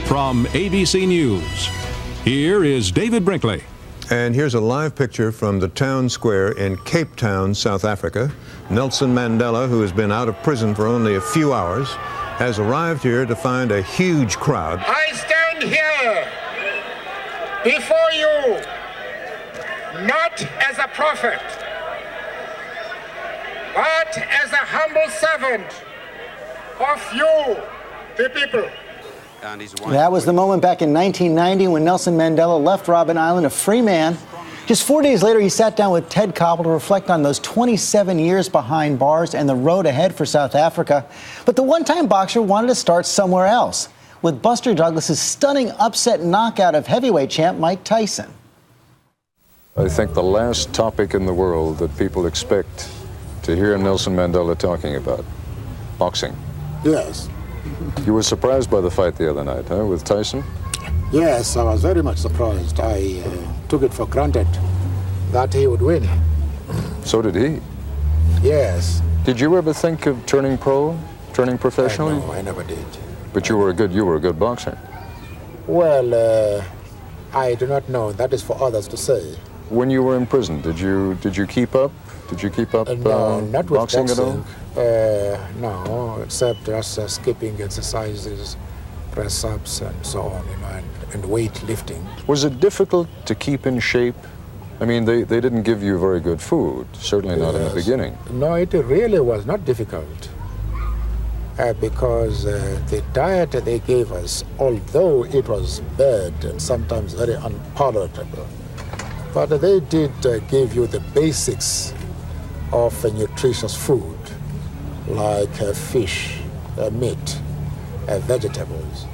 From ABC News, here is David Brinkley. And here's a live picture from the town square in Cape Town, South Africa. Nelson Mandela, who has been out of prison for only a few hours, has arrived here to find a huge crowd. I stand here before you not as a prophet, but as a humble servant of you, the people. That was the moment back in 1990 when Nelson Mandela left Robben Island a free man. Just 4 days later, he sat down with Ted Koppel to reflect on those 27 years behind bars and the road ahead for South Africa. But the one-time boxer wanted to start somewhere else, with Buster Douglas's stunning upset knockout of heavyweight champ Mike Tyson. I think the last topic in the world that people expect to hear Nelson Mandela talking about, boxing. Yes. You were surprised by the fight the other night, huh, with Tyson? Yes, I was very much surprised. I took it for granted that he would win. So did he. Yes. Did you ever think of turning pro, turning professionally? No, I never did. But you were a good boxer. Well, I do not know. That is for others to say. When you were in prison, did you keep up? Did you keep up no, not with boxing at all? No, except just skipping exercises, press-ups and so on, and weightlifting. Was it difficult to keep in shape? I mean, they didn't give you very good food, certainly not in the beginning. No, it really was not difficult because the diet they gave us, although it was bad and sometimes very unpalatable, but they did give you the basics of a nutritious food, like fish, meat, vegetables,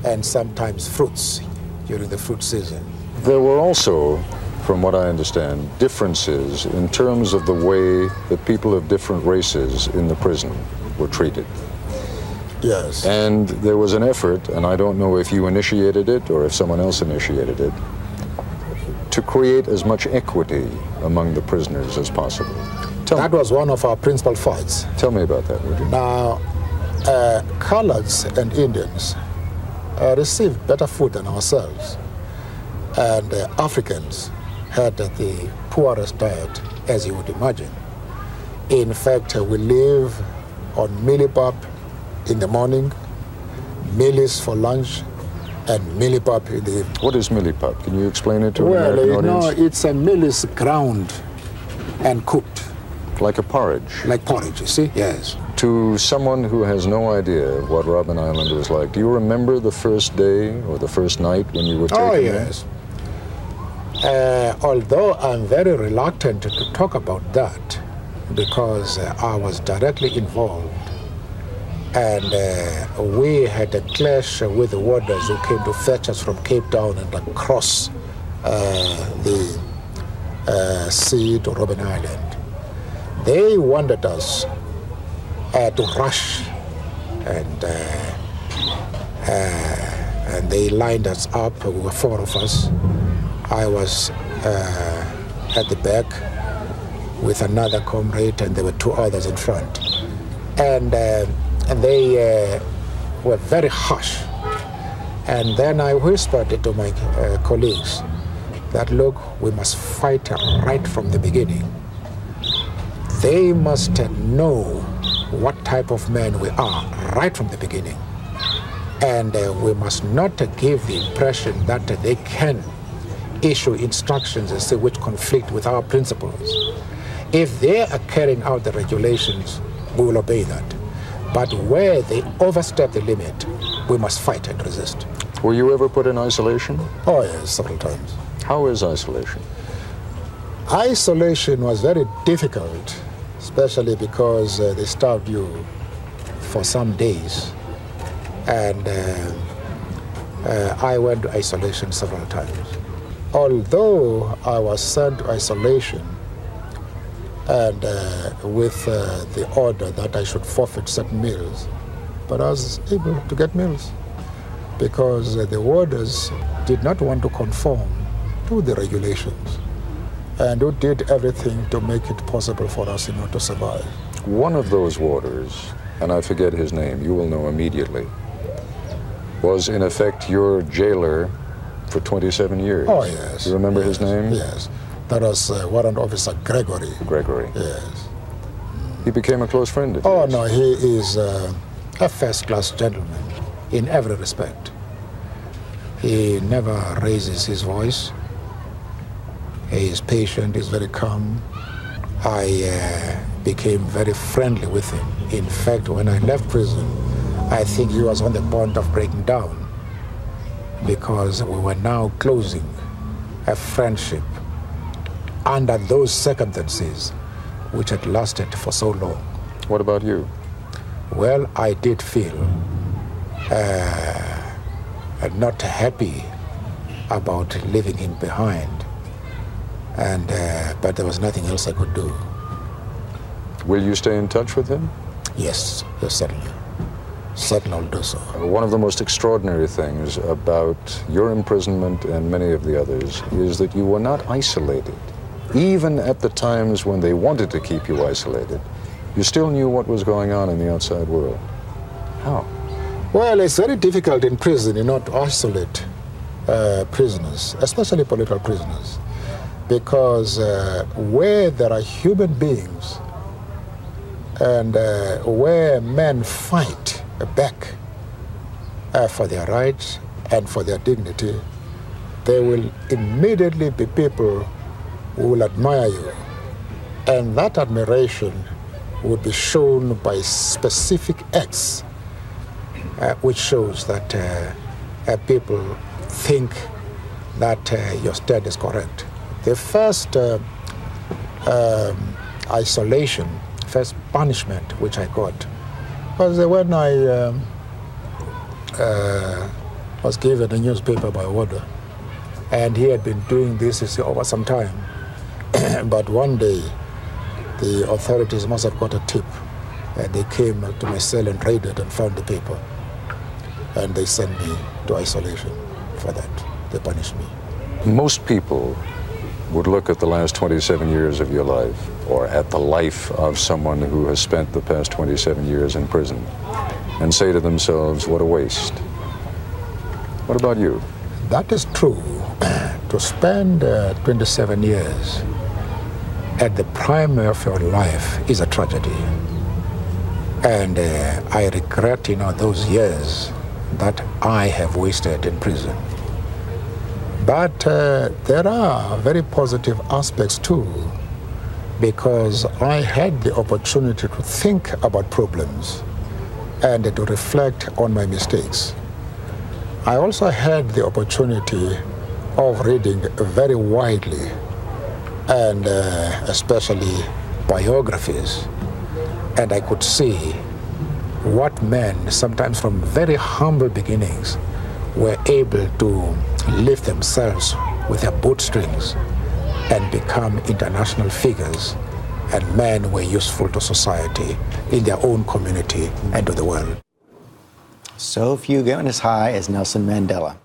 and sometimes fruits during the fruit season. There were also, from what I understand, differences in terms of the way that people of different races in the prison were treated. Yes. And there was an effort, and I don't know if you initiated it or if someone else initiated it, to create as much equity among the prisoners as possible. That was one of our principal fights. Tell me about that, would you? Now, coloreds and Indians received better food than ourselves, and Africans had the poorest diet, as you would imagine. In fact, we live on millipap in the morning, mealies for lunch, and millipap in the evening. What is millipap? Can you explain it to an American Well, audience? it's a mealies ground and cooked. Like a porridge? Like porridge, you see? Yes. To someone who has no idea what Robben Island was like, do you remember the first day or the first night when you were taken Oh, yes. Although I'm very reluctant to talk about that because I was directly involved, and we had a clash with the warders who came to fetch us from Cape Town and across the sea to Robben Island. They wanted us to rush, and they lined us up. We were 4 of us. I was at the back with another comrade, and there were 2 others in front. And they were very harsh. And then I whispered to my colleagues that, look, we must fight right from the beginning. They must know what type of men we are right from the beginning. And we must not give the impression that they can issue instructions and say which conflict with our principles. If they are carrying out the regulations, we will obey that. But where they overstep the limit, we must fight and resist. Were you ever put in isolation? Oh, yes, several times. How is isolation? Isolation was very difficult, especially because they starved you for some days. And I went to isolation several times. Although I was sent to isolation and with the order that I should forfeit certain meals, but I was able to get meals because the warders did not want to conform to the regulations and who did everything to make it possible for us to survive. One of those warders, and I forget his name, you will know immediately, was in effect your jailer for 27 years. Oh, yes. You remember his name? Yes. That was Warrant Officer Gregory. Gregory. Yes. He became a close friend of Oh, yours. no, he is a first-class gentleman in every respect. He never raises his voice. He is patient, he's very calm. I became very friendly with him. In fact, when I left prison, I think he was on the point of breaking down because we were now closing a friendship under those circumstances which had lasted for so long. What about you? Well, I did feel not happy about leaving him behind, but there was nothing else I could do. Will you stay in touch with him? Yes, certainly. Certainly I'll do so. One of the most extraordinary things about your imprisonment and many of the others is that you were not isolated. Even at the times when they wanted to keep you isolated, you still knew what was going on in the outside world. How? Well, it's very difficult in prison, to isolate prisoners, especially political prisoners, because where there are human beings and where men fight back for their rights and for their dignity, there will immediately be people who will admire you. And that admiration would be shown by specific acts, which shows that people think that your stand is correct. The first isolation, first punishment which I got was when I was given a newspaper by order. And he had been doing this over some time. But one day, the authorities must have got a tip. And they came to my cell and raided and found the paper. And they sent me to isolation for that. They punished me. Most people would look at the last 27 years of your life, or at the life of someone who has spent the past 27 years in prison, and say to themselves, what a waste. What about you? That is true. To spend 27 years at the prime of your life is a tragedy. And I regret, those years that I have wasted in prison. But there are very positive aspects too, because I had the opportunity to think about problems and to reflect on my mistakes. I also had the opportunity of reading very widely, and especially biographies, and I could see what men, sometimes from very humble beginnings, were able to lift themselves with their bootstrings and become international figures, and men were useful to society in their own community and to the world. So few going as high as Nelson Mandela.